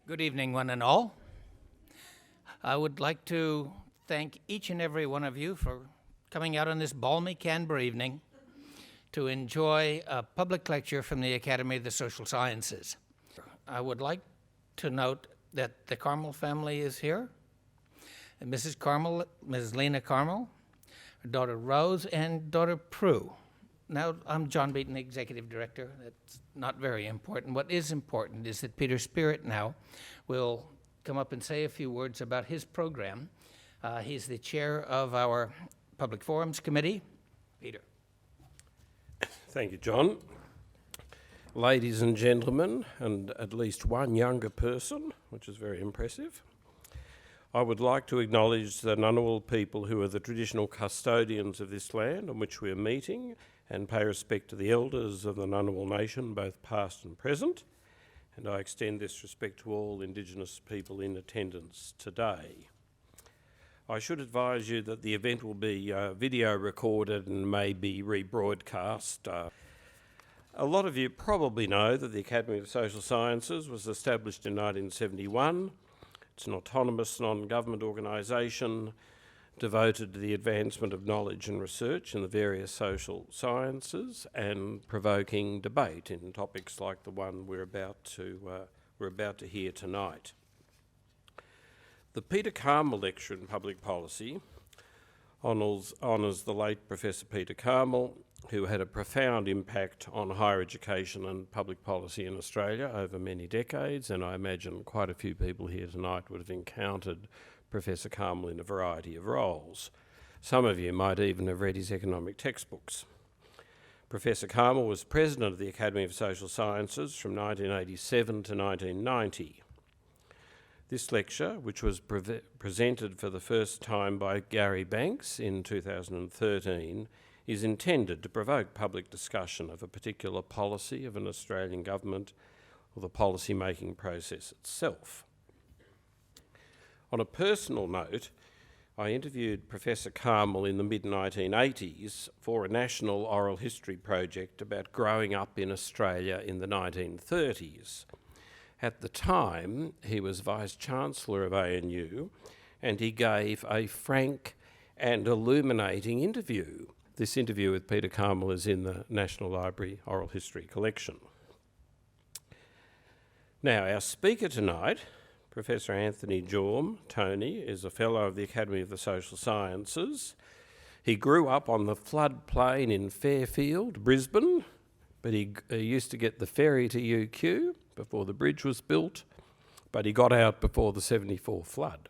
Good evening, one and all. I would like to thank each and every one of you for coming out on this balmy Canberra evening to enjoy a public lecture from the Academy of the Social Sciences. I would like to note that the Karmel family is here, and Mrs. Karmel, Mrs. Lena Karmel, her daughter Rose, and daughter Prue. Now, I'm John Beaton, the Executive Director. That's not very important. What is important is that Peter Spirit now will come up and say a few words about his program. He's the chair of our Public Forums Committee. Peter. Thank you, John. Ladies and gentlemen, and at least one younger person, which is very impressive, I would like to acknowledge the Ngunnawal people who are the traditional custodians of this land on which we are meeting, and pay respect to the elders of the Ngunnawal Nation, both past and present, and I extend this respect to all Indigenous people in attendance today. I should advise you that the event will be video recorded and may be rebroadcast. A lot of you probably know that the Academy of Social Sciences was established in 1971. It's an autonomous non-government organisation devoted to the advancement of knowledge and research in the various social sciences and provoking debate in topics like the one we're about to hear tonight. The Peter Karmel Lecture in Public Policy honours the late Professor Peter Karmel, who had a profound impact on higher education and public policy in Australia over many decades, and I imagine quite a few people here tonight would have encountered Professor Karmel in a variety of roles. Some of you might even have read his economic textbooks. Professor Karmel was president of the Academy of Social Sciences from 1987 to 1990. This lecture, which was presented for the first time by Gary Banks in 2013, is intended to provoke public discussion of a particular policy of an Australian government or the policy-making process itself. On a personal note, I interviewed Professor Karmel in the mid-1980s for a national oral history project about growing up in Australia in the 1930s. At the time, he was Vice-Chancellor of ANU, and he gave a frank and illuminating interview. This interview with Peter Karmel is in the National Library Oral History Collection. Now, our speaker tonight, Professor Anthony Jorm, Tony, is a Fellow of the Academy of the Social Sciences. He grew up on the floodplain in Fairfield, Brisbane, but he used to get the ferry to UQ before the bridge was built, but he got out before the 74 flood.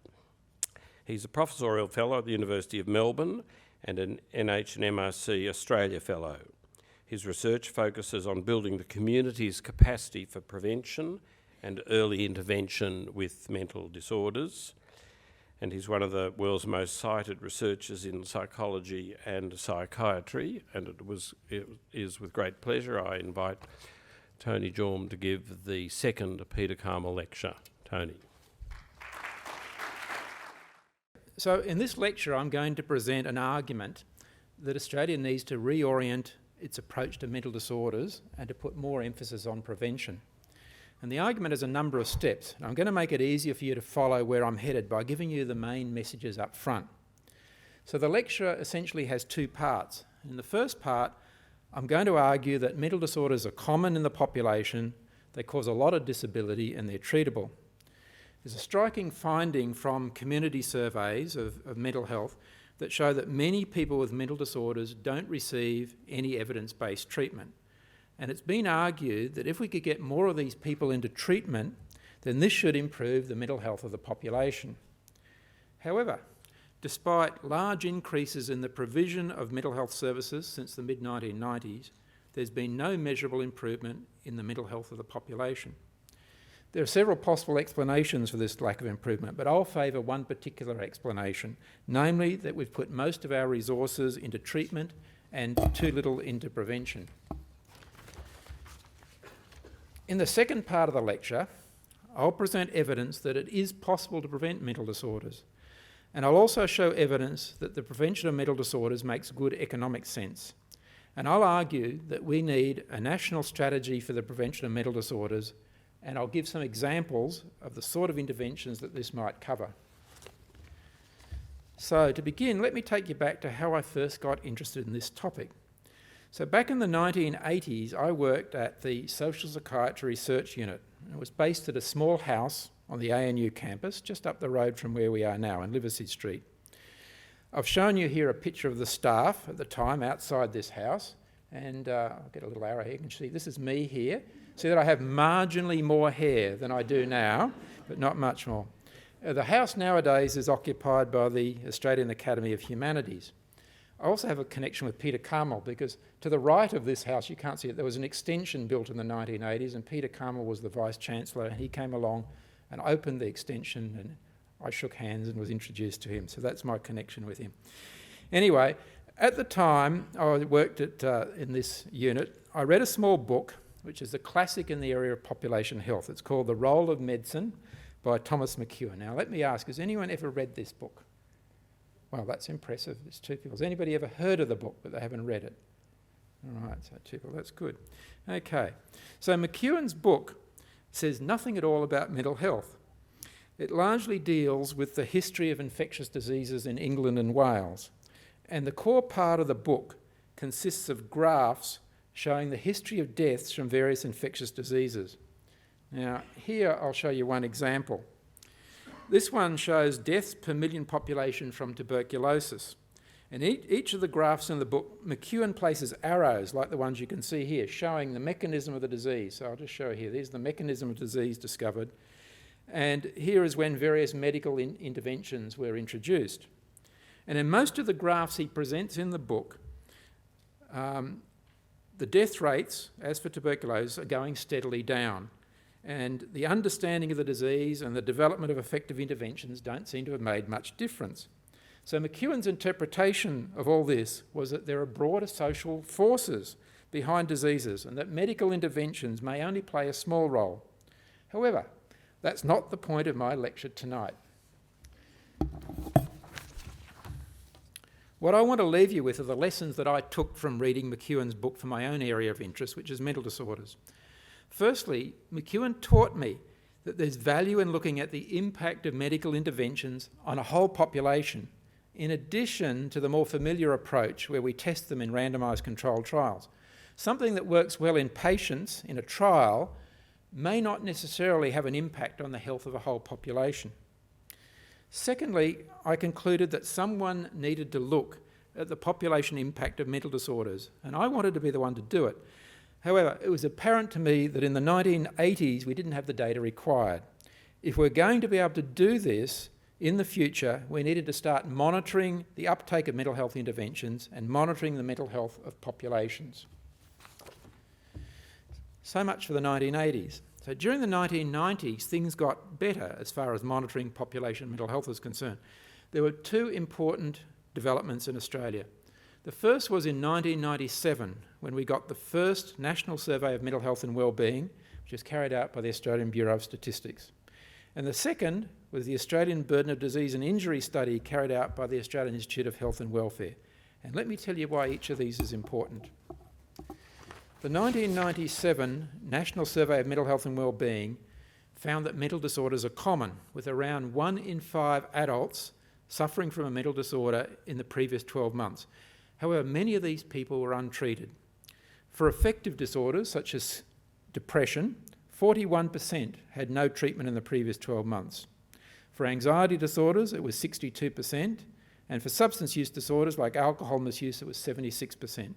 He's a Professorial Fellow at the University of Melbourne and an NH&MRC Australia Fellow. His research focuses on building the community's capacity for prevention and early intervention with mental disorders, and he's one of the world's most cited researchers in psychology and psychiatry, and it is with great pleasure I invite Tony Jorm to give the second Peter Karmel lecture. Tony. So in this lecture I'm going to present an argument that Australia needs to reorient its approach to mental disorders and to put more emphasis on prevention. And the argument has a number of steps. I'm going to make it easier for you to follow where I'm headed by giving you the main messages up front. So the lecture essentially has two parts. In the first part, I'm going to argue that mental disorders are common in the population, they cause a lot of disability, and they're treatable. There's a striking finding from community surveys of mental health that show that many people with mental disorders don't receive any evidence-based treatment. And it's been argued that if we could get more of these people into treatment, then this should improve the mental health of the population. However, despite large increases in the provision of mental health services since the mid-1990s, there's been no measurable improvement in the mental health of the population. There are several possible explanations for this lack of improvement, but I'll favour one particular explanation, namely that we've put most of our resources into treatment and too little into prevention. In the second part of the lecture, I'll present evidence that it is possible to prevent mental disorders, and I'll also show evidence that the prevention of mental disorders makes good economic sense. And I'll argue that we need a national strategy for the prevention of mental disorders and I'll give some examples of the sort of interventions that this might cover. So to begin, let me take you back to how I first got interested in this topic. So back in the 1980s, I worked at the Social Psychiatry Research Unit. It was based at a small house on the ANU campus, just up the road from where we are now in Liverseed Street. I've shown you here a picture of the staff at the time outside this house, and I'll get a little arrow here, you can see this is me here. See that I have marginally more hair than I do now, but not much more. The house nowadays is occupied by the Australian Academy of Humanities. I also have a connection with Peter Karmel because to the right of this house, you can't see it, there was an extension built in the 1980s and Peter Karmel was the Vice-Chancellor and he came along and opened the extension and I shook hands and was introduced to him. So that's my connection with him. Anyway, at the time I worked in this unit, I read a small book which is a classic in the area of population health. It's called The Role of Medicine by Thomas McKeown. Now let me ask, has anyone ever read this book? Well, that's impressive. It's two people. Has anybody ever heard of the book but they haven't read it? All right, so two people, that's good. Okay, so McKeown's book says nothing at all about mental health. It largely deals with the history of infectious diseases in England and Wales. And the core part of the book consists of graphs showing the history of deaths from various infectious diseases. Now, here I'll show you one example. This one shows deaths per million population from tuberculosis. And each of the graphs in the book, McKeown places arrows like the ones you can see here, showing the mechanism of the disease. So I'll just show here. There's the mechanism of disease discovered. And here is when various medical interventions were introduced. And in most of the graphs he presents in the book, the death rates, as for tuberculosis, are going steadily down. And the understanding of the disease and the development of effective interventions don't seem to have made much difference. So McKeown's interpretation of all this was that there are broader social forces behind diseases and that medical interventions may only play a small role. However, that's not the point of my lecture tonight. What I want to leave you with are the lessons that I took from reading McKeown's book for my own area of interest, which is mental disorders. Firstly, McKeown taught me that there's value in looking at the impact of medical interventions on a whole population, in addition to the more familiar approach where we test them in randomised controlled trials. Something that works well in patients in a trial may not necessarily have an impact on the health of a whole population. Secondly, I concluded that someone needed to look at the population impact of mental disorders, and I wanted to be the one to do it. However, it was apparent to me that in the 1980s we didn't have the data required. If we're going to be able to do this in the future, we needed to start monitoring the uptake of mental health interventions and monitoring the mental health of populations. So much for the 1980s. So during the 1990s, things got better as far as monitoring population mental health is concerned. There were two important developments in Australia. The first was in 1997, when we got the first National Survey of Mental Health and Wellbeing, which was carried out by the Australian Bureau of Statistics. And the second was the Australian Burden of Disease and Injury Study carried out by the Australian Institute of Health and Welfare. And let me tell you why each of these is important. The 1997 National Survey of Mental Health and Wellbeing found that mental disorders are common, with around 1 in 5 adults suffering from a mental disorder in the previous 12 months. However, many of these people were untreated. For affective disorders, such as depression, 41% had no treatment in the previous 12 months. For anxiety disorders, it was 62%, and for substance use disorders like alcohol misuse, it was 76%.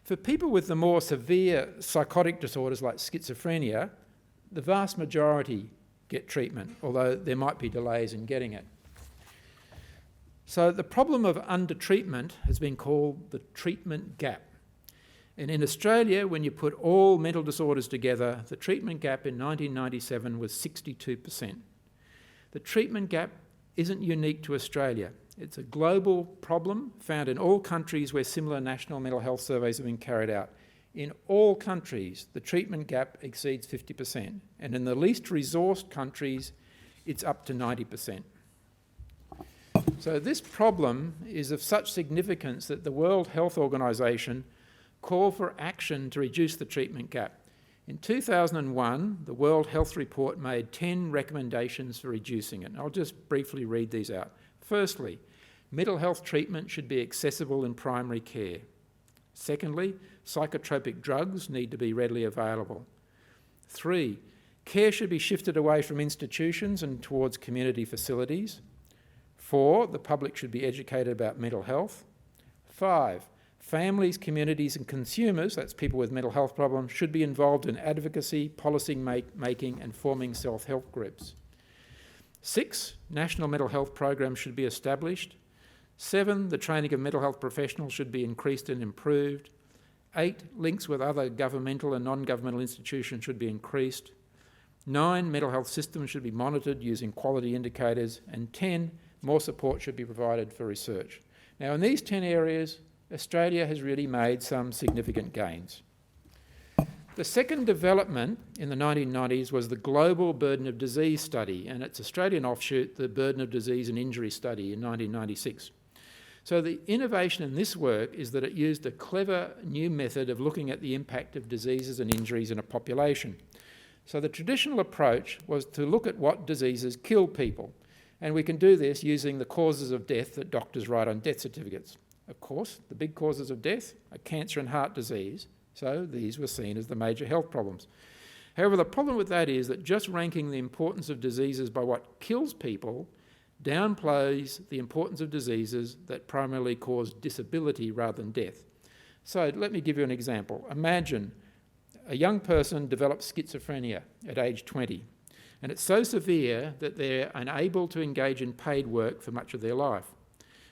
For people with the more severe psychotic disorders like schizophrenia, the vast majority get treatment, although there might be delays in getting it. So the problem of undertreatment has been called the treatment gap. And in Australia, when you put all mental disorders together, the treatment gap in 1997 was 62%. The treatment gap isn't unique to Australia. It's a global problem found in all countries where similar national mental health surveys have been carried out. In all countries, the treatment gap exceeds 50%. And in the least resourced countries, it's up to 90%. So this problem is of such significance that the World Health Organization called for action to reduce the treatment gap. In 2001, the World Health Report made 10 recommendations for reducing it. I'll just briefly read these out. Firstly, mental health treatment should be accessible in primary care. Secondly, psychotropic drugs need to be readily available. 3, care should be shifted away from institutions and towards community facilities. 4, the public should be educated about mental health. 5, families, communities and consumers, that's people with mental health problems, should be involved in advocacy, policy making and forming self-help groups. 6, national mental health programs should be established. 7, the training of mental health professionals should be increased and improved. 8, links with other governmental and non-governmental institutions should be increased. 9, mental health systems should be monitored using quality indicators. And 10, more support should be provided for research. Now, in these 10 areas, Australia has really made some significant gains. The second development in the 1990s was the Global Burden of Disease Study, and its Australian offshoot, the Burden of Disease and Injury Study in 1996. So the innovation in this work is that it used a clever new method of looking at the impact of diseases and injuries in a population. So the traditional approach was to look at what diseases kill people, and we can do this using the causes of death that doctors write on death certificates. Of course, the big causes of death are cancer and heart disease, so these were seen as the major health problems. However, the problem with that is that just ranking the importance of diseases by what kills people downplays the importance of diseases that primarily cause disability rather than death. So let me give you an example. Imagine a young person develops schizophrenia at age 20, and it's so severe that they're unable to engage in paid work for much of their life.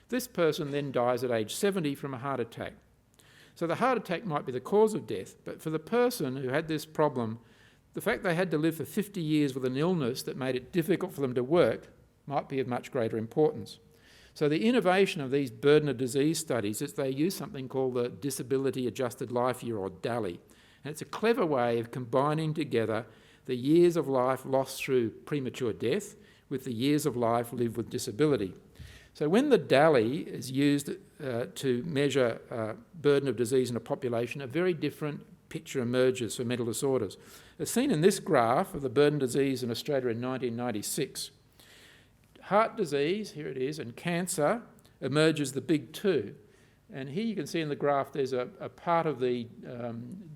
This person then dies at age 70 from a heart attack. So the heart attack might be the cause of death, but for the person who had this problem, the fact they had to live for 50 years with an illness that made it difficult for them to work might be of much greater importance. So the innovation of these burden of disease studies is they use something called the Disability Adjusted Life Year, or DALY. And it's a clever way of combining together the years of life lost through premature death with the years of life lived with disability. So when the DALY is used to measure burden of disease in a population, a very different picture emerges for mental disorders. As seen in this graph of the burden of disease in Australia in 1996, heart disease, here it is, and cancer emerges the big two. And here you can see in the graph there's a part of the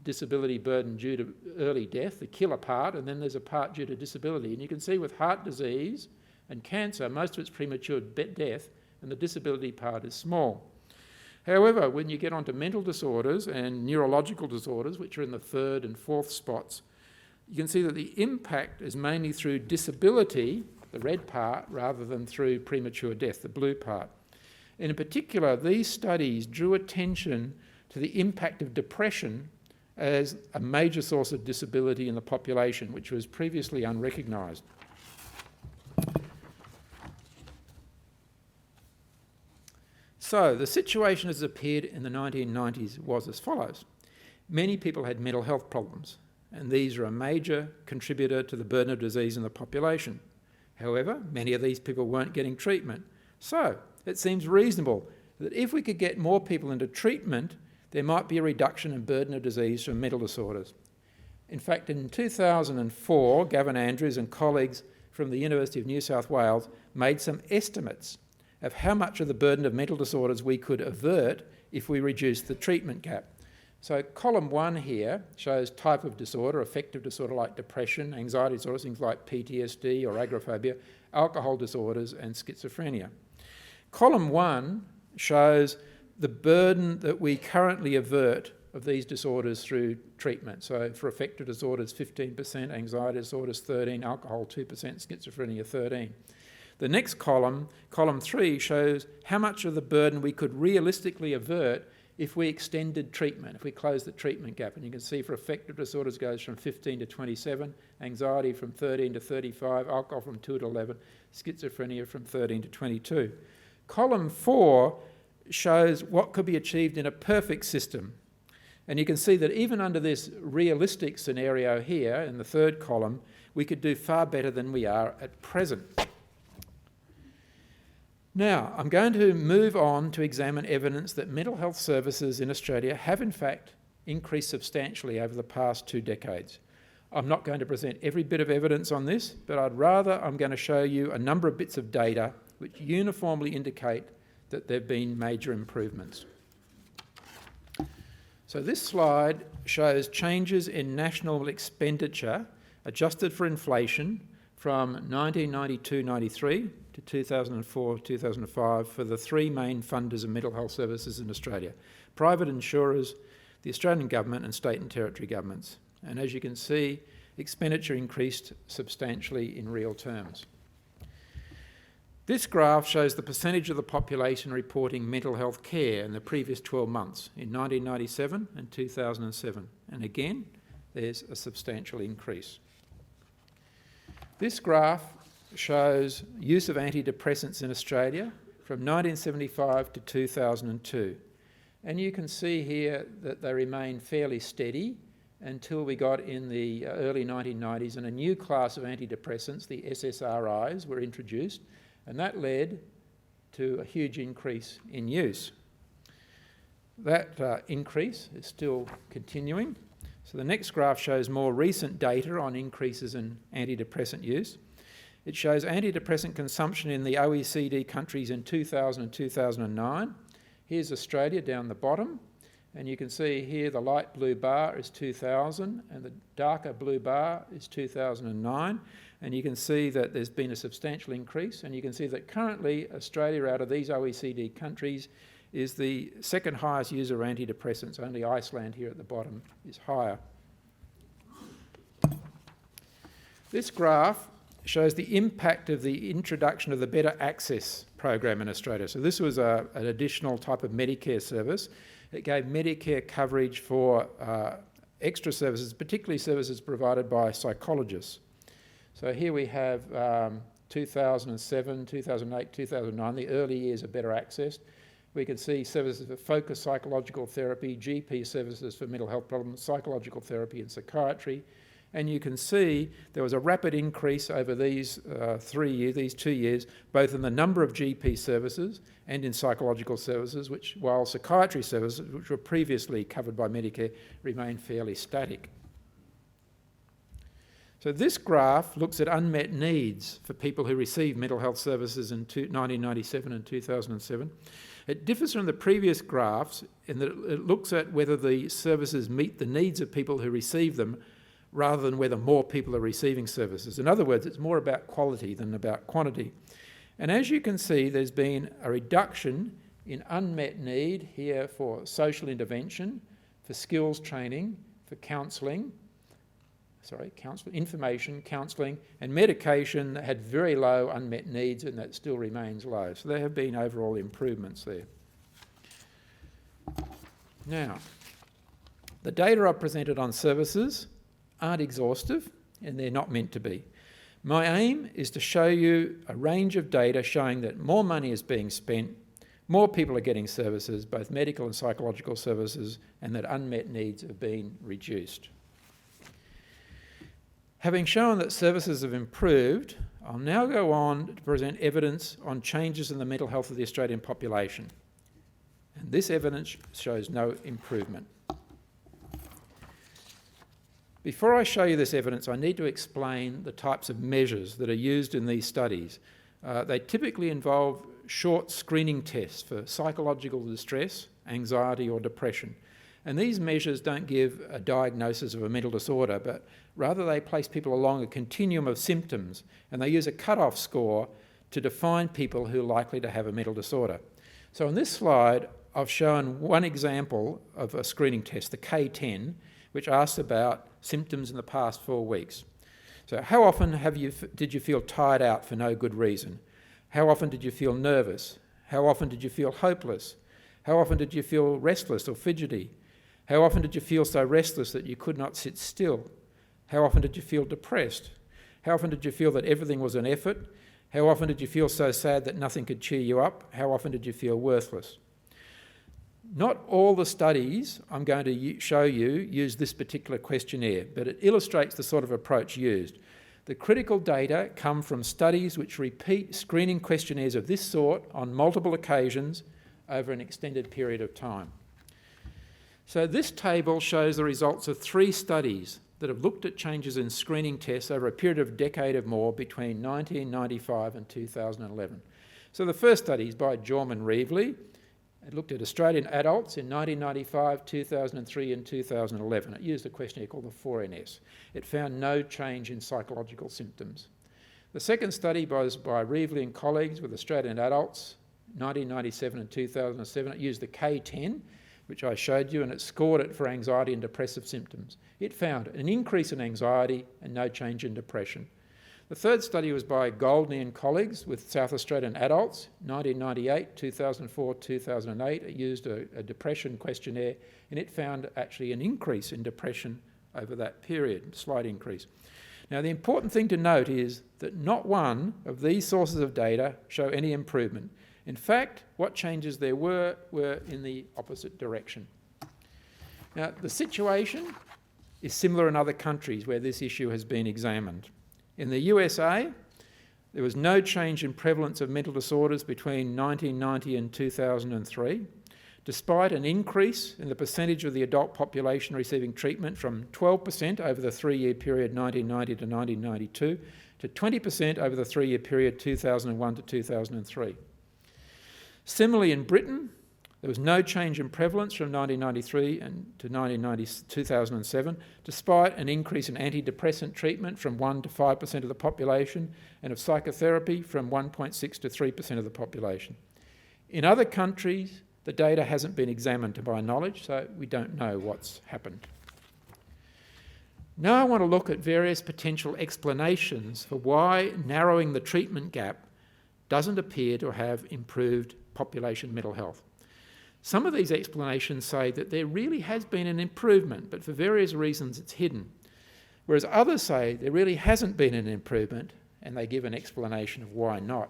disability burden due to early death, the killer part, and then there's a part due to disability. And you can see with heart disease and cancer, most of it's premature death, and the disability part is small. However, when you get onto mental disorders and neurological disorders, which are in the 3rd and 4th spots, you can see that the impact is mainly through disability, the red part, rather than through premature death, the blue part. And in particular, these studies drew attention to the impact of depression as a major source of disability in the population, which was previously unrecognised. So the situation as it appeared in the 1990s was as follows. Many people had mental health problems, and these are a major contributor to the burden of disease in the population. However, many of these people weren't getting treatment. So it seems reasonable that if we could get more people into treatment, there might be a reduction in burden of disease from mental disorders. In fact, in 2004, Gavin Andrews and colleagues from the University of New South Wales made some estimates of how much of the burden of mental disorders we could avert if we reduced the treatment gap. So column 1 here shows type of disorder, affective disorder like depression, anxiety disorders, things like PTSD or agoraphobia, alcohol disorders and schizophrenia. Column 1 shows the burden that we currently avert of these disorders through treatment. So for affective disorders, 15%, anxiety disorders, 13%, alcohol, 2%, schizophrenia, 13%. The next column, column 3, shows how much of the burden we could realistically avert if we extended treatment, if we closed the treatment gap. And you can see for affective disorders goes from 15 to 27, anxiety from 13 to 35, alcohol from 2 to 11, schizophrenia from 13 to 22. Column 4 shows what could be achieved in a perfect system. And you can see that even under this realistic scenario here in the 3rd column, we could do far better than we are at present. Now, I'm going to move on to examine evidence that mental health services in Australia have in fact increased substantially over the past 2 decades. I'm not going to present every bit of evidence on this, but I'm going to show you a number of bits of data which uniformly indicate that there have been major improvements. So this slide shows changes in national expenditure adjusted for inflation from 1992-93 to 2004-2005 for the three main funders of mental health services in Australia: private insurers, the Australian government and state and territory governments. And as you can see, expenditure increased substantially in real terms. This graph shows the percentage of the population reporting mental health care in the previous 12 months in 1997 and 2007. And again, there's a substantial increase. This graph shows use of antidepressants in Australia from 1975 to 2002. And you can see here that they remain fairly steady until we got in the early 1990s and a new class of antidepressants, the SSRIs, were introduced, and that led to a huge increase in use. That increase is still continuing. So the next graph shows more recent data on increases in antidepressant use. It shows antidepressant consumption in the OECD countries in 2000 and 2009. Here's Australia down the bottom, and you can see here the light blue bar is 2000 and the darker blue bar is 2009, and you can see that there's been a substantial increase, and you can see that currently Australia, out of these OECD countries, is the second highest user of antidepressants. Only Iceland here at the bottom is higher. This graph shows the impact of the introduction of the Better Access program in Australia. So this was an additional type of Medicare service. It gave Medicare coverage for extra services, particularly services provided by psychologists. So here we have 2007, 2008, 2009, the early years of Better Access. We can see services for focused psychological therapy, GP services for mental health problems, psychological therapy and psychiatry. And you can see there was a rapid increase over these 2 years, both in the number of GP services and in psychological services, while psychiatry services, which were previously covered by Medicare, remained fairly static. So this graph looks at unmet needs for people who receive mental health services in 1997 and 2007. It differs from the previous graphs in that it looks at whether the services meet the needs of people who receive them rather than whether more people are receiving services. In other words, it's more about quality than about quantity. And as you can see, there's been a reduction in unmet need here for social intervention, for skills training, for information, counselling, and medication that had very low unmet needs, and that still remains low. So there have been overall improvements there. Now, the data I've presented on services aren't exhaustive, and they're not meant to be. My aim is to show you a range of data showing that more money is being spent, more people are getting services, both medical and psychological services, and that unmet needs are being reduced. Having shown that services have improved, I'll now go on to present evidence on changes in the mental health of the Australian population. And this evidence shows no improvement. Before I show you this evidence, I need to explain the types of measures that are used in these studies. They typically involve short screening tests for psychological distress, anxiety or depression. And these measures don't give a diagnosis of a mental disorder, but rather they place people along a continuum of symptoms, and they use a cut-off score to define people who are likely to have a mental disorder. So on this slide, I've shown one example of a screening test, the K10, which asks about symptoms in the past 4 weeks. So how often did you feel tired out for no good reason? How often did you feel nervous? How often did you feel hopeless? How often did you feel restless or fidgety? How often did you feel so restless that you could not sit still? How often did you feel depressed? How often did you feel that everything was an effort? How often did you feel so sad that nothing could cheer you up? How often did you feel worthless? Not all the studies I'm going to show you use this particular questionnaire, but it illustrates the sort of approach used. The critical data come from studies which repeat screening questionnaires of this sort on multiple occasions over an extended period of time. So this table shows the results of 3 studies that have looked at changes in screening tests over a period of a decade or more between 1995 and 2011. So the first study is by Jorman Reevely. It looked at Australian adults in 1995, 2003 and 2011. It used a questionnaire called the 4NS. It found no change in psychological symptoms. The second study was by Reevely and colleagues with Australian adults, 1997 and 2007. It used the K10, which I showed you, and it scored it for anxiety and depressive symptoms. It found an increase in anxiety and no change in depression. The third study was by Goldney and colleagues with South Australian adults, 1998, 2004, 2008. It used a depression questionnaire, and it found actually an increase in depression over that period, slight increase. Now, the important thing to note is that not one of these sources of data show any improvement. In fact, what changes there were in the opposite direction. Now, the situation is similar in other countries where this issue has been examined. In the USA, there was no change in prevalence of mental disorders between 1990 and 2003, despite an increase in the percentage of the adult population receiving treatment from 12% over the 3-year period 1990 to 1992 to 20% over the 3-year period 2001 to 2003. Similarly, in Britain, there was no change in prevalence from 1993 to 2007, despite an increase in antidepressant treatment from 1 to 5% of the population and of psychotherapy from 1.6 to 3% of the population. In other countries, the data hasn't been examined to my knowledge, so we don't know what's happened. Now I want to look at various potential explanations for why narrowing the treatment gap doesn't appear to have improved population mental health. Some of these explanations say that there really has been an improvement, but for various reasons it's hidden. Whereas others say there really hasn't been an improvement, and they give an explanation of why not.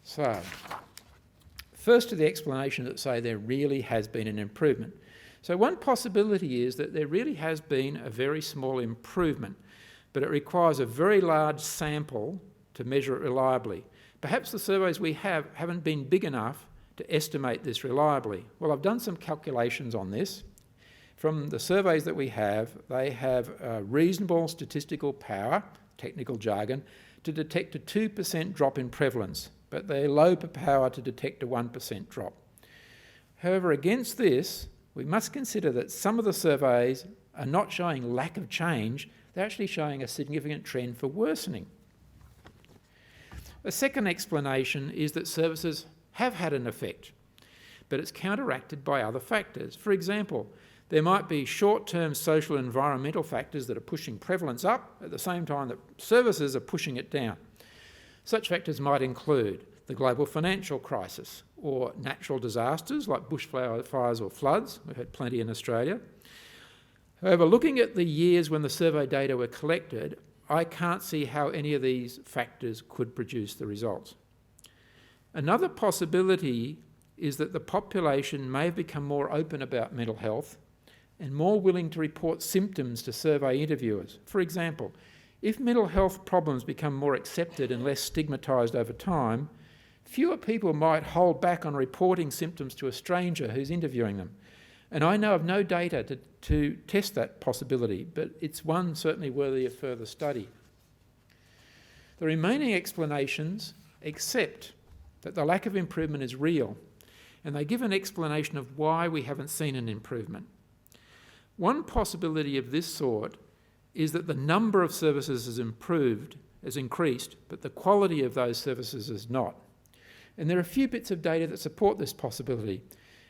So, first to the explanation that say there really has been an improvement. So one possibility is that there really has been a very small improvement, but it requires a very large sample to measure it reliably. Perhaps the surveys we haven't been big enough to estimate this reliably. Well, I've done some calculations on this. From the surveys that we have, they have a reasonable statistical power, technical jargon, to detect a 2% drop in prevalence, but they're low power to detect a 1% drop. However, against this, we must consider that some of the surveys are not showing lack of change, they're actually showing a significant trend for worsening. A second explanation is that services have had an effect, but it's counteracted by other factors. For example, there might be short-term social and environmental factors that are pushing prevalence up at the same time that services are pushing it down. Such factors might include the global financial crisis or natural disasters like bushfires or floods. We've had plenty in Australia. However, looking at the years when the survey data were collected, I can't see how any of these factors could produce the results. Another possibility is that the population may have become more open about mental health and more willing to report symptoms to survey interviewers. For example, if mental health problems become more accepted and less stigmatised over time, fewer people might hold back on reporting symptoms to a stranger who's interviewing them. And I know of no data to test that possibility, but it's one certainly worthy of further study. The remaining explanations accept that the lack of improvement is real, and they give an explanation of why we haven't seen an improvement. One possibility of this sort is that the number of services has increased, but the quality of those services has not. And there are a few bits of data that support this possibility.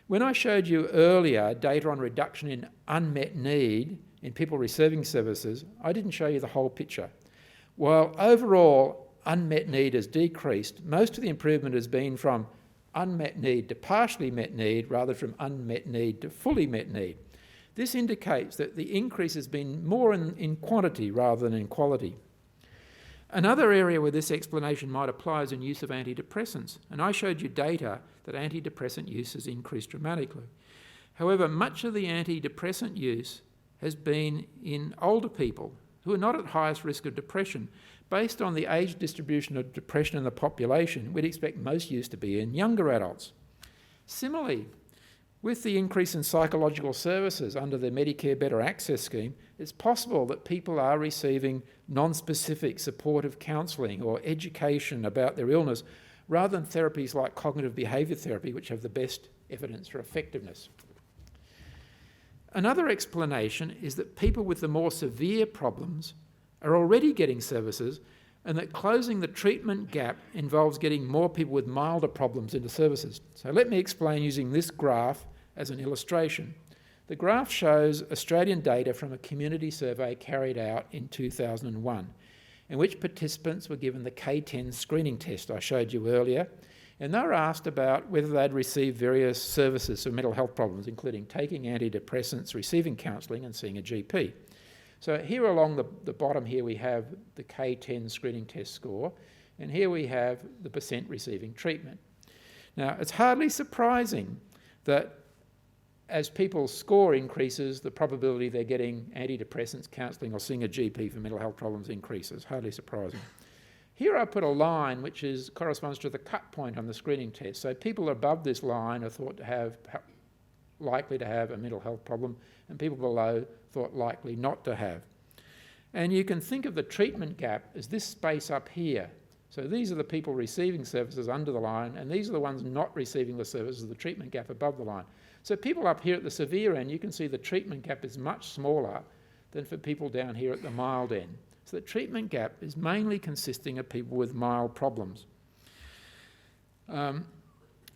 When I showed you earlier data on reduction in unmet need in people receiving services, I didn't show you the whole picture. While overall unmet need has decreased, most of the improvement has been from unmet need to partially met need rather from unmet need to fully met need. This indicates that the increase has been more in quantity rather than in quality. Another area where this explanation might apply is in use of antidepressants, and I showed you data that antidepressant use has increased dramatically. However, much of the antidepressant use has been in older people who are not at highest risk of depression. Based on the age distribution of depression in the population, we'd expect most use to be in younger adults. Similarly, With the increase in psychological services under the Medicare Better Access scheme, it's possible that people are receiving non-specific supportive counselling or education about their illness rather than therapies like cognitive behaviour therapy, which have the best evidence for effectiveness. Another explanation is that people with the more severe problems are already getting services, and that closing the treatment gap involves getting more people with milder problems into services. So let me explain using this graph as an illustration. The graph shows Australian data from a community survey carried out in 2001, in which participants were given the K10 screening test I showed you earlier, and they were asked about whether they'd received various services for mental health problems, including taking antidepressants, receiving counselling and seeing a GP. So here along the bottom here we have the K10 screening test score, and here we have the percent receiving treatment. Now, it's hardly surprising that as people's score increases, the probability they're getting antidepressants, counselling or seeing a GP for mental health problems increases. Hardly surprising. Here I put a line which corresponds to the cut point on the screening test. So people above this line are thought to have likely to have a mental health problem, and people below thought likely not to have. And you can think of the treatment gap as this space up here. So these are the people receiving services under the line, and these are the ones not receiving the services, the treatment gap above the line. So people up here at the severe end, you can see the treatment gap is much smaller than for people down here at the mild end. So the treatment gap is mainly consisting of people with mild problems. And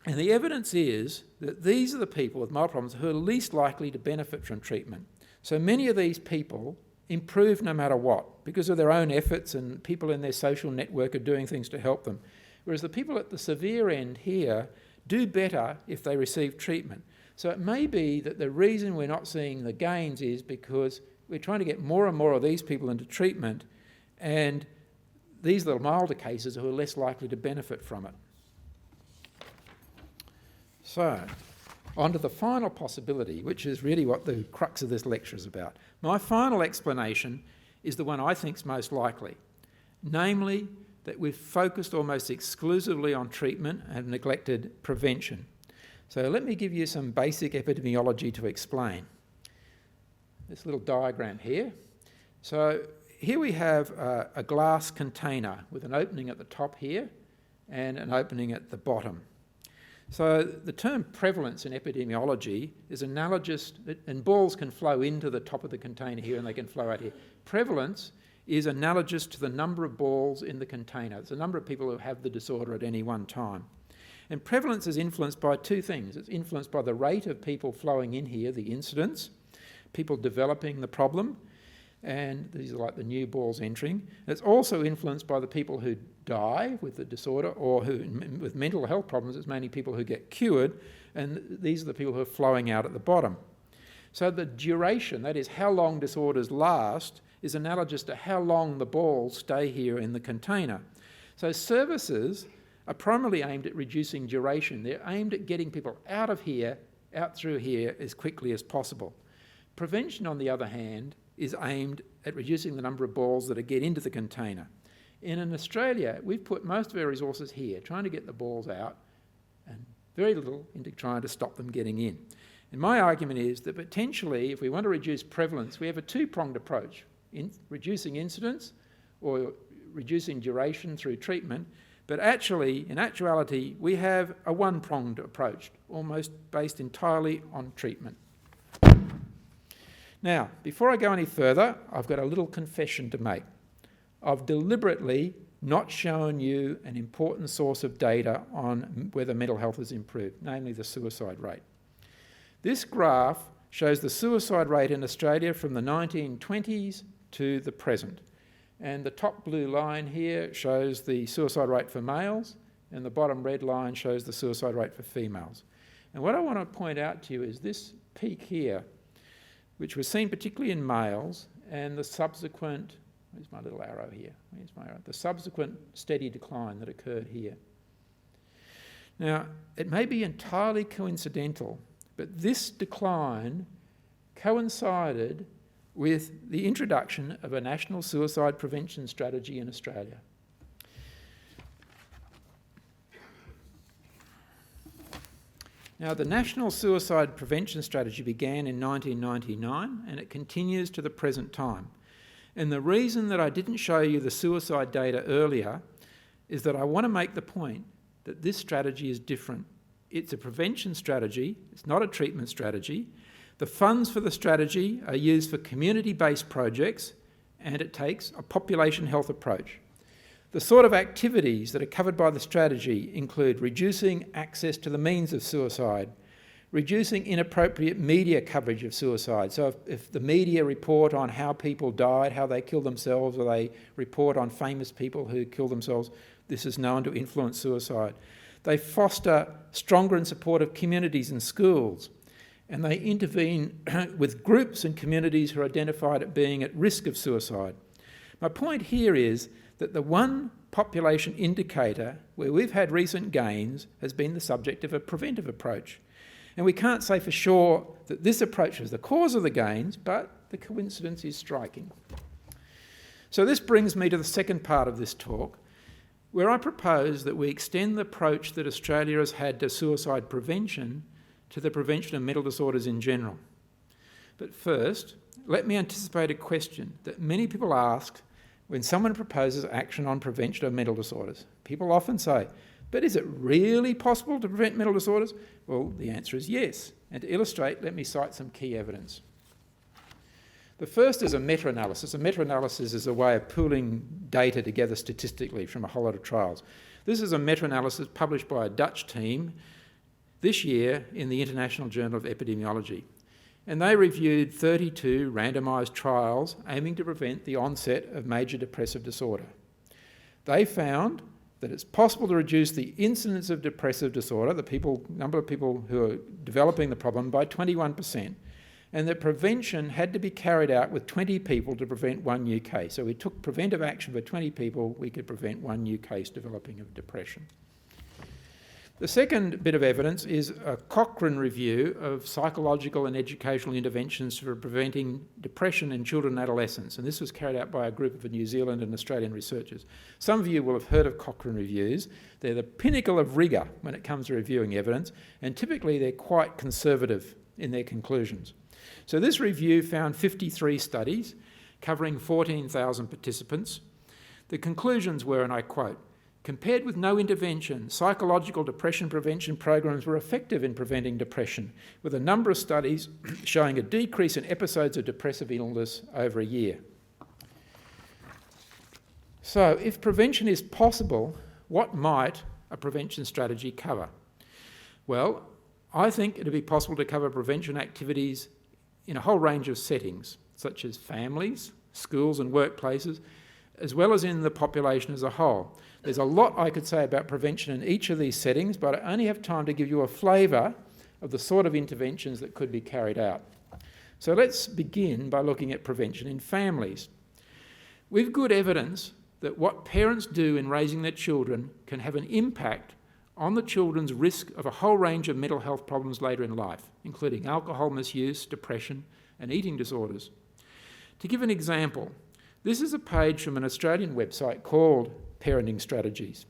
the evidence is that these are the people with mild problems who are least likely to benefit from treatment. So many of these people improve no matter what because of their own efforts, and people in their social network are doing things to help them. Whereas the people at the severe end here do better if they receive treatment. So it may be that the reason we're not seeing the gains is because we're trying to get more and more of these people into treatment, and these are the milder cases who are less likely to benefit from it. So, on to the final possibility, which is really what the crux of this lecture is about. My final explanation is the one I think is most likely, namely that we've focused almost exclusively on treatment and neglected prevention. So let me give you some basic epidemiology to explain. This little diagram here. So here we have a glass container with an opening at the top here and an opening at the bottom. So the term prevalence in epidemiology is analogous, and balls can flow into the top of the container here and they can flow out here. Prevalence is analogous to the number of balls in the container. It's the number of people who have the disorder at any one time. And prevalence is influenced by two things. It's influenced by the rate of people flowing in here, the incidence, people developing the problem, and these are like the new balls entering. It's also influenced by the people who die with the disorder, or who, with mental health problems, it's mainly people who get cured, and these are the people who are flowing out at the bottom. So the duration, that is how long disorders last, is analogous to how long the balls stay here in the container. So services are primarily aimed at reducing duration. They're aimed at getting people out of here, out through here as quickly as possible. Prevention, on the other hand, is aimed at reducing the number of balls that get into the container. And in Australia, we've put most of our resources here, trying to get the balls out, and very little into trying to stop them getting in. And my argument is that potentially, if we want to reduce prevalence, we have a two-pronged approach, in reducing incidence or reducing duration through treatment. But actually, in actuality, we have a one-pronged approach, almost based entirely on treatment. Now, before I go any further, I've got a little confession to make. I've deliberately not shown you an important source of data on whether mental health has improved, namely the suicide rate. This graph shows the suicide rate in Australia from the 1920s to the present. And the top blue line here shows the suicide rate for males, and the bottom red line shows the suicide rate for females. And what I want to point out to you is this peak here, which was seen particularly in males, and the subsequent, where's my little arrow here? Where's my arrow? The subsequent steady decline that occurred here. Now, it may be entirely coincidental, but this decline coincided with the introduction of a national suicide prevention strategy in Australia. Now, the National Suicide Prevention Strategy began in 1999 and it continues to the present time. And the reason that I didn't show you the suicide data earlier is that I want to make the point that this strategy is different. It's a prevention strategy, it's not a treatment strategy. The funds for the strategy are used for community-based projects and it takes a population health approach. The sort of activities that are covered by the strategy include reducing access to the means of suicide, reducing inappropriate media coverage of suicide. So if the media report on how people died, how they killed themselves, or they report on famous people who killed themselves, this is known to influence suicide. They foster stronger and supportive communities and schools, and they intervene with groups and communities who are identified as being at risk of suicide. My point here is that the one population indicator where we've had recent gains has been the subject of a preventive approach. And we can't say for sure that this approach is the cause of the gains, but the coincidence is striking. So this brings me to the second part of this talk, where I propose that we extend the approach that Australia has had to suicide prevention to the prevention of mental disorders in general. But first, let me anticipate a question that many people ask when someone proposes action on prevention of mental disorders. People often say, but is it really possible to prevent mental disorders? Well, the answer is yes. And to illustrate, let me cite some key evidence. The first is a meta-analysis. A meta-analysis is a way of pooling data together statistically from a whole lot of trials. This is a meta-analysis published by a Dutch team this year in the International Journal of Epidemiology. And they reviewed 32 randomised trials aiming to prevent the onset of major depressive disorder. They found that it's possible to reduce the incidence of depressive disorder, the number of people who are developing the problem, by 21%, and that prevention had to be carried out with 20 people to prevent one new case. So we took preventive action for 20 people, we could prevent one new case developing of depression. The second bit of evidence is a Cochrane review of psychological and educational interventions for preventing depression in children and adolescents. And this was carried out by a group of New Zealand and Australian researchers. Some of you will have heard of Cochrane reviews. They're the pinnacle of rigour when it comes to reviewing evidence, and typically they're quite conservative in their conclusions. So this review found 53 studies covering 14,000 participants. The conclusions were, and I quote, "Compared with no intervention, psychological depression prevention programs were effective in preventing depression, with a number of studies showing a decrease in episodes of depressive illness over a year." So, if prevention is possible, what might a prevention strategy cover? Well, I think it would be possible to cover prevention activities in a whole range of settings, such as families, schools and workplaces, as well as in the population as a whole. There's a lot I could say about prevention in each of these settings, but I only have time to give you a flavour of the sort of interventions that could be carried out. So let's begin by looking at prevention in families. We've good evidence that what parents do in raising their children can have an impact on the children's risk of a whole range of mental health problems later in life, including alcohol misuse, depression, and eating disorders. To give an example, this is a page from an Australian website called Parenting Strategies,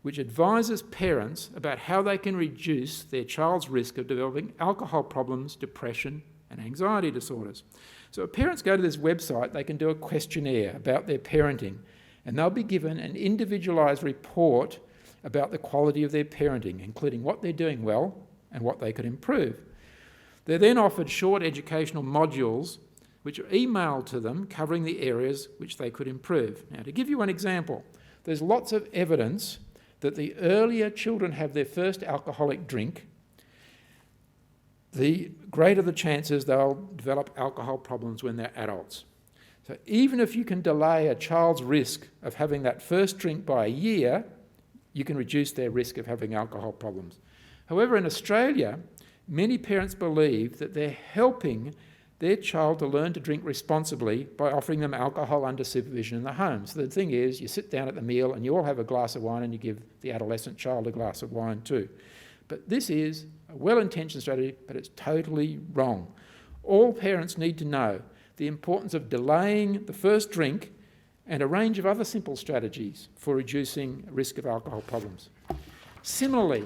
which advises parents about how they can reduce their child's risk of developing alcohol problems, depression, and anxiety disorders. So if parents go to this website, they can do a questionnaire about their parenting, and they'll be given an individualised report about the quality of their parenting, including what they're doing well and what they could improve. They're then offered short educational modules which are emailed to them covering the areas which they could improve. Now, to give you an example, there's lots of evidence that the earlier children have their first alcoholic drink, the greater the chances they'll develop alcohol problems when they're adults. So even if you can delay a child's risk of having that first drink by a year, you can reduce their risk of having alcohol problems. However, in Australia, many parents believe that they're helping their child to learn to drink responsibly by offering them alcohol under supervision in the home. So the thing is, you sit down at the meal and you all have a glass of wine and you give the adolescent child a glass of wine too. But this is a well-intentioned strategy, but it's totally wrong. All parents need to know the importance of delaying the first drink and a range of other simple strategies for reducing risk of alcohol problems. Similarly,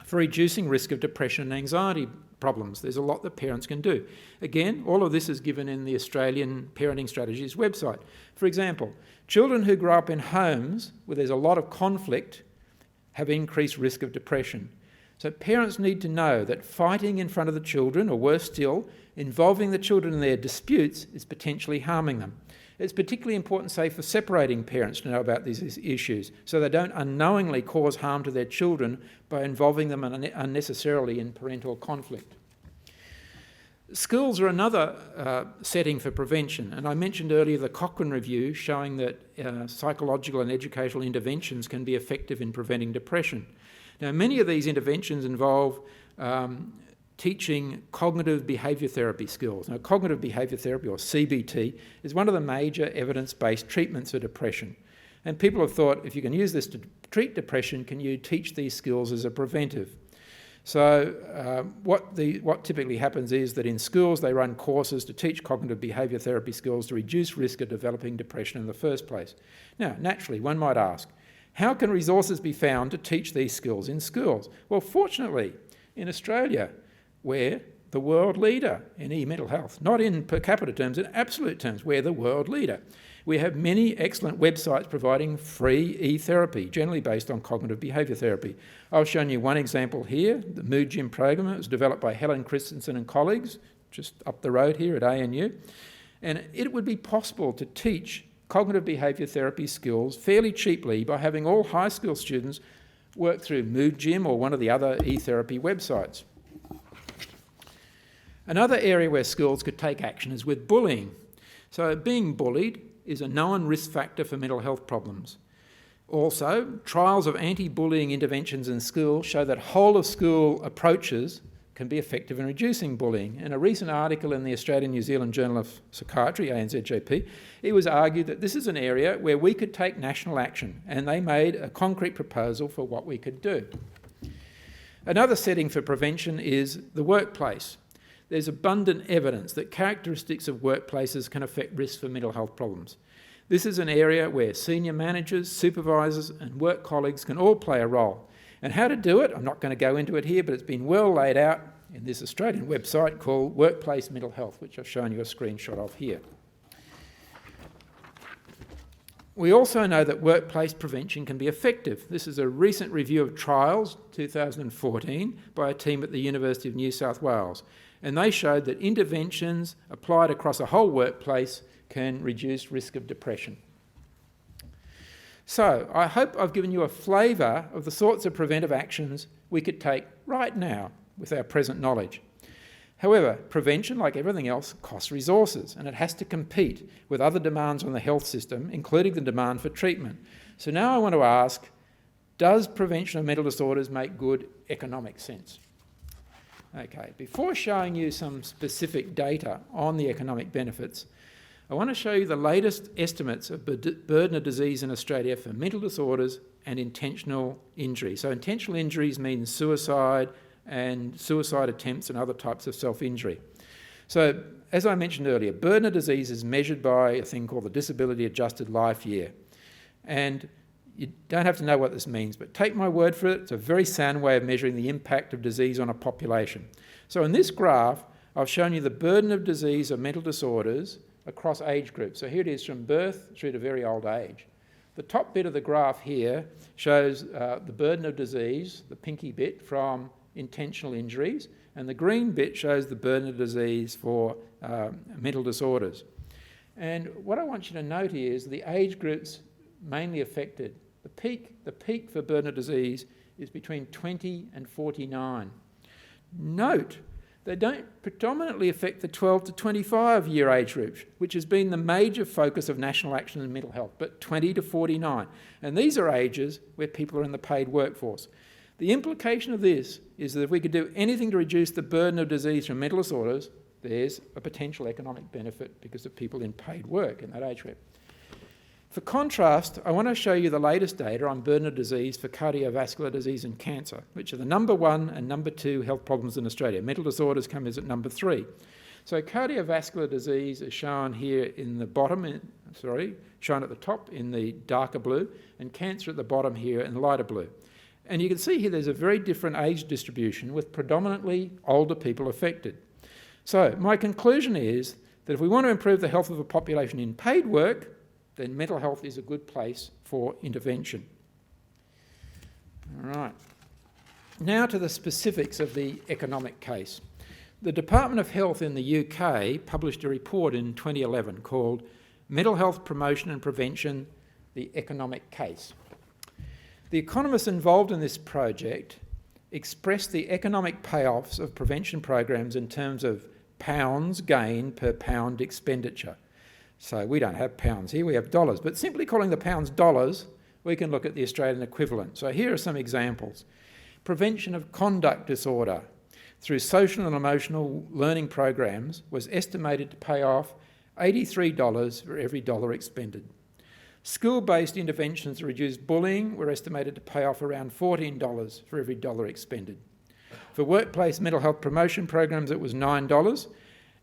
for reducing risk of depression and anxiety problems. There's a lot that parents can do. Again, all of this is given in the Australian Parenting Strategies website. For example, children who grow up in homes where there's a lot of conflict have increased risk of depression. So parents need to know that fighting in front of the children, or worse still, involving the children in their disputes, is potentially harming them. It's particularly important, say, for separating parents to know about these issues so they don't unknowingly cause harm to their children by involving them unnecessarily in parental conflict. Schools are another setting for prevention, and I mentioned earlier the Cochrane review showing that psychological and educational interventions can be effective in preventing depression. Now, many of these interventions involve teaching cognitive behaviour therapy skills. Now, cognitive behaviour therapy, or CBT, is one of the major evidence-based treatments for depression. And people have thought, if you can use this to treat depression, can you teach these skills as a preventive? So what typically happens is that in schools they run courses to teach cognitive behaviour therapy skills to reduce risk of developing depression in the first place. Now, naturally, one might ask, how can resources be found to teach these skills in schools? Well, fortunately, in Australia, we're the world leader in e-mental health, not in per capita terms, in absolute terms, we're the world leader. We have many excellent websites providing free e-therapy, generally based on cognitive behaviour therapy. I've shown you one example here, the Mood Gym program. It was developed by Helen Christensen and colleagues, just up the road here at ANU. And it would be possible to teach cognitive behaviour therapy skills fairly cheaply by having all high school students work through Mood Gym or one of the other e-therapy websites. Another area where schools could take action is with bullying. So being bullied is a known risk factor for mental health problems. Also, trials of anti-bullying interventions in schools show that whole-of-school approaches can be effective in reducing bullying. In a recent article in the Australian New Zealand Journal of Psychiatry, ANZJP, it was argued that this is an area where we could take national action, and they made a concrete proposal for what we could do. Another setting for prevention is the workplace. There's abundant evidence that characteristics of workplaces can affect risk for mental health problems. This is an area where senior managers, supervisors and work colleagues can all play a role. And how to do it, I'm not going to go into it here, but it's been well laid out in this Australian website called Workplace Mental Health, which I've shown you a screenshot of here. We also know that workplace prevention can be effective. This is a recent review of trials, 2014, by a team at the University of New South Wales. And they showed that interventions applied across a whole workplace can reduce risk of depression. So I hope I've given you a flavour of the sorts of preventive actions we could take right now with our present knowledge. However, prevention, like everything else, costs resources, and it has to compete with other demands on the health system, including the demand for treatment. So now I want to ask, does prevention of mental disorders make good economic sense? Okay, before showing you some specific data on the economic benefits, I want to show you the latest estimates of burden of disease in Australia for mental disorders and intentional injury. So intentional injuries mean suicide and suicide attempts and other types of self-injury. So, as I mentioned earlier, burden of disease is measured by a thing called the Disability Adjusted Life Year. And you don't have to know what this means, but take my word for it, it's a very sound way of measuring the impact of disease on a population. So in this graph, I've shown you the burden of disease of mental disorders across age groups. So here it is from birth through to very old age. The top bit of the graph here shows the burden of disease, the pinky bit, from intentional injuries, and the green bit shows the burden of disease for mental disorders. And what I want you to note here is the age groups mainly affected. The peak for burden of disease is between 20 and 49. Note, they don't predominantly affect the 12 to 25 year age group, which has been the major focus of national action in mental health, but 20 to 49. And these are ages where people are in the paid workforce. The implication of this is that if we could do anything to reduce the burden of disease from mental disorders, there's a potential economic benefit because of people in paid work in that age group. For contrast, I want to show you the latest data on burden of disease for cardiovascular disease and cancer, which are the number 1 and number 2 health problems in Australia. Mental disorders come as at number 3. So cardiovascular disease is shown here in the bottom, shown at the top in the darker blue, and cancer at the bottom here in lighter blue. And you can see here there's a very different age distribution with predominantly older people affected. So my conclusion is that if we want to improve the health of a population in paid work, then mental health is a good place for intervention. All right. Now to the specifics of the economic case. The Department of Health in the UK published a report in 2011 called Mental Health Promotion and Prevention, the Economic Case. The economists involved in this project expressed the economic payoffs of prevention programs in terms of pounds gain per pound expenditure. So we don't have pounds here, we have dollars. But simply calling the pounds dollars, we can look at the Australian equivalent. So here are some examples. Prevention of conduct disorder through social and emotional learning programs was estimated to pay off $83 for every dollar expended. School-based interventions to reduce bullying were estimated to pay off around $14 for every dollar expended. For workplace mental health promotion programs, it was $9,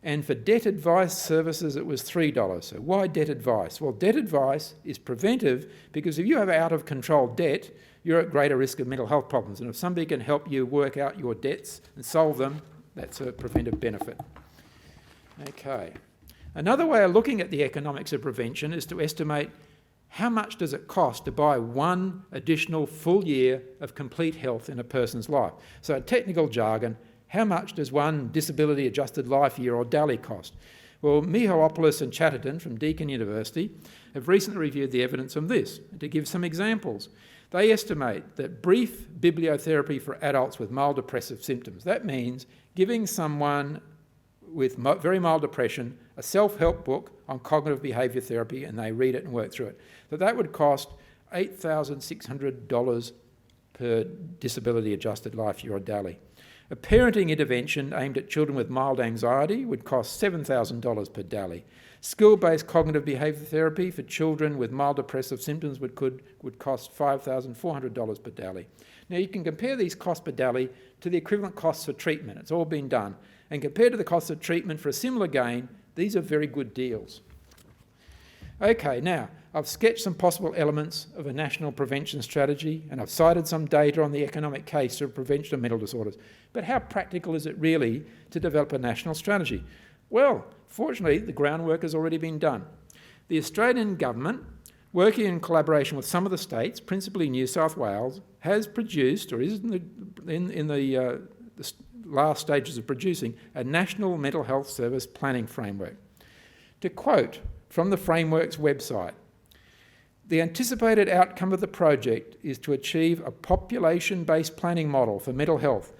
and for debt advice services, it was $3. So why debt advice? Well, debt advice is preventive because if you have out-of-control debt, you're at greater risk of mental health problems. And if somebody can help you work out your debts and solve them, that's a preventive benefit. Okay. Another way of looking at the economics of prevention is to estimate how much does it cost to buy one additional full year of complete health in a person's life. So in technical jargon, how much does one disability adjusted life year or DALY cost? Well, Mihalopoulos and Chatterton from Deakin University have recently reviewed the evidence on this. To give some examples, they estimate that brief bibliotherapy for adults with mild depressive symptoms, that means giving someone with very mild depression a self-help book on cognitive behaviour therapy and they read it and work through it, that would cost $8,600 per disability adjusted life year or DALY. A parenting intervention aimed at children with mild anxiety would cost $7,000 per DALY. Skill-based cognitive behaviour therapy for children with mild depressive symptoms would cost $5,400 per DALY. Now you can compare these costs per DALY to the equivalent costs for treatment. It's all been done. And compared to the cost of treatment for a similar gain, these are very good deals. Okay, now I've sketched some possible elements of a national prevention strategy and I've cited some data on the economic case for prevention of mental disorders. But how practical is it really to develop a national strategy? Well, fortunately, the groundwork has already been done. The Australian government, working in collaboration with some of the states, principally New South Wales, has produced, or is in the last stages of producing, a National Mental Health Service Planning Framework. To quote from the framework's website, the anticipated outcome of the project is to achieve a population-based planning model for mental health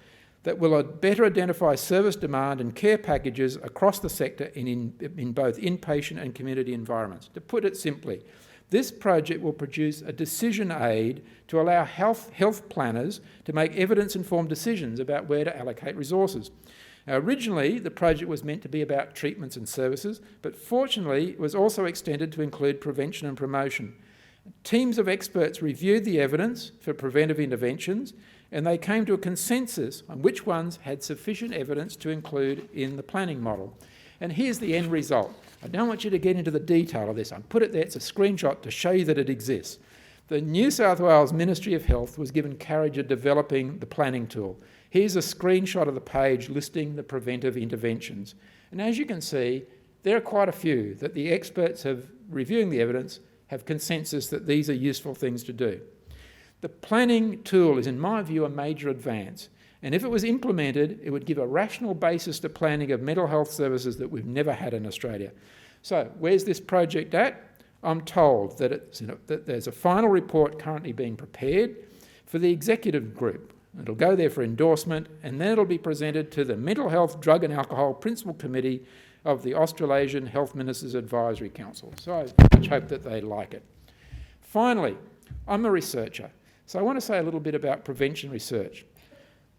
that will better identify service demand and care packages across the sector in both inpatient and community environments. To put it simply, this project will produce a decision aid to allow health planners to make evidence-informed decisions about where to allocate resources. Now, originally, the project was meant to be about treatments and services, but fortunately, it was also extended to include prevention and promotion. Teams of experts reviewed the evidence for preventive interventions, and they came to a consensus on which ones had sufficient evidence to include in the planning model. And here's the end result. I don't want you to get into the detail of this. I'll put it there. It's a screenshot to show you that it exists. The New South Wales Ministry of Health was given carriage of developing the planning tool. Here's a screenshot of the page listing the preventive interventions. And as you can see, there are quite a few that the experts have, reviewing the evidence, have consensus that these are useful things to do. The planning tool is, in my view, a major advance. And if it was implemented, it would give a rational basis to planning of mental health services that we've never had in Australia. So where's this project at? I'm told that, that there's a final report currently being prepared for the executive group. It'll go there for endorsement, and then it'll be presented to the Mental Health, Drug and Alcohol Principal Committee of the Australasian Health Ministers Advisory Council. So I much hope that they like it. Finally, I'm a researcher, so I want to say a little bit about prevention research.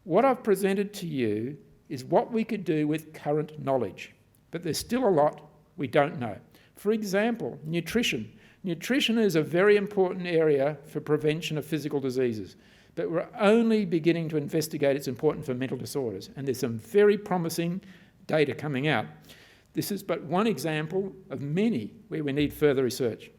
What I've presented to you is what we could do with current knowledge, but there's still a lot we don't know. For example, nutrition. Nutrition is a very important area for prevention of physical diseases, but we're only beginning to investigate its importance for mental disorders, and there's some very promising data coming out. This is but one example of many where we need further research.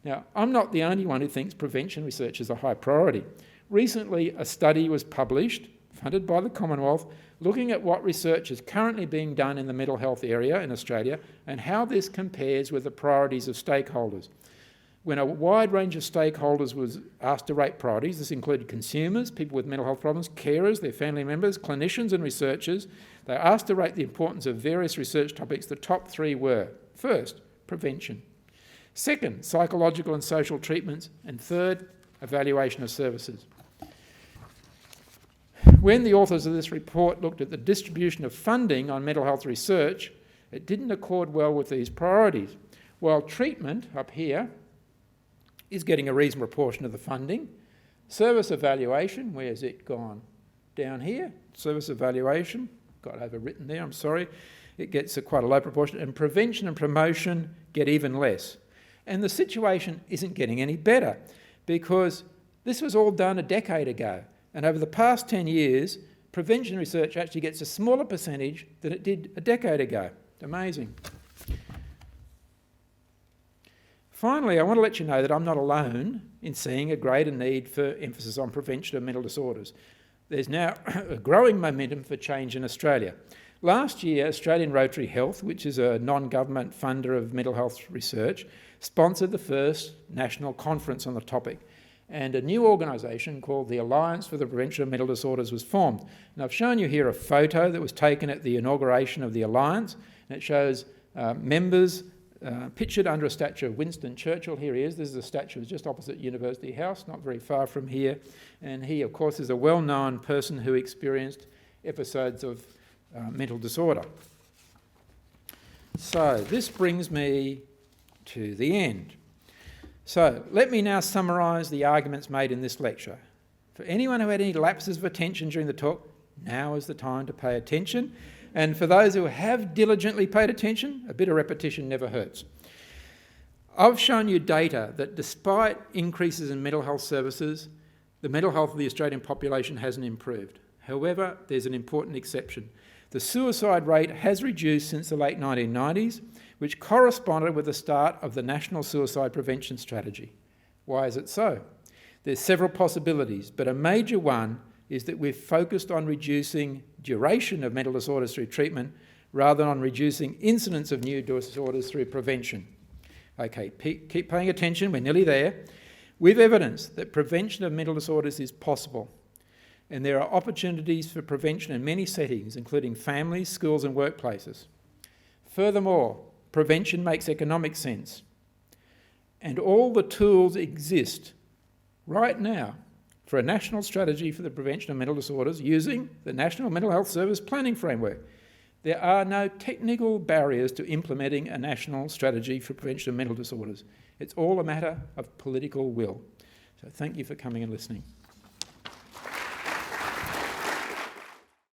Now, I'm not the only one who thinks prevention research is a high priority. Recently, a study was published, funded by the Commonwealth, looking at what research is currently being done in the mental health area in Australia and how this compares with the priorities of stakeholders. When a wide range of stakeholders was asked to rate priorities, this included consumers, people with mental health problems, carers, their family members, clinicians and researchers. They were asked to rate the importance of various research topics. The top three were: first, prevention; second, psychological and social treatments; and third, evaluation of services. When the authors of this report looked at the distribution of funding on mental health research, it didn't accord well with these priorities. While treatment, up here, is getting a reasonable proportion of the funding, service evaluation, where's it gone? Down here, service evaluation, got overwritten there, I'm sorry, it gets quite a low proportion, and prevention and promotion get even less. And the situation isn't getting any better, because this was all done a decade ago. And over the past 10 years, prevention research actually gets a smaller percentage than it did a decade ago. Amazing. Finally, I want to let you know that I'm not alone in seeing a greater need for emphasis on prevention of mental disorders. There's now a growing momentum for change in Australia. Last year, Australian Rotary Health, which is a non-government funder of mental health research, sponsored the first national conference on the topic. And a new organisation called the Alliance for the Prevention of Mental Disorders was formed. And I've shown you here a photo that was taken at the inauguration of the Alliance, and it shows members pictured under a statue of Winston Churchill. Here he is. This is a statue just opposite University House, not very far from here. And he, of course, is a well-known person who experienced episodes of mental disorder. So this brings me to the end. So let me now summarise the arguments made in this lecture. For anyone who had any lapses of attention during the talk, now is the time to pay attention. And for those who have diligently paid attention, a bit of repetition never hurts. I've shown you data that despite increases in mental health services, the mental health of the Australian population hasn't improved. However, there's an important exception. The suicide rate has reduced since the late 1990s, which corresponded with the start of the National Suicide Prevention Strategy. Why is it so? There's several possibilities, but a major one is that we've focused on reducing duration of mental disorders through treatment rather than on reducing incidence of new disorders through prevention. Okay, keep paying attention, we're nearly there. We've evidenced that prevention of mental disorders is possible, and there are opportunities for prevention in many settings, including families, schools and workplaces. Furthermore, prevention makes economic sense, and all the tools exist right now for a national strategy for the prevention of mental disorders using the National Mental Health Service Planning Framework. There are no technical barriers to implementing a national strategy for prevention of mental disorders. It's all a matter of political will. So thank you for coming and listening.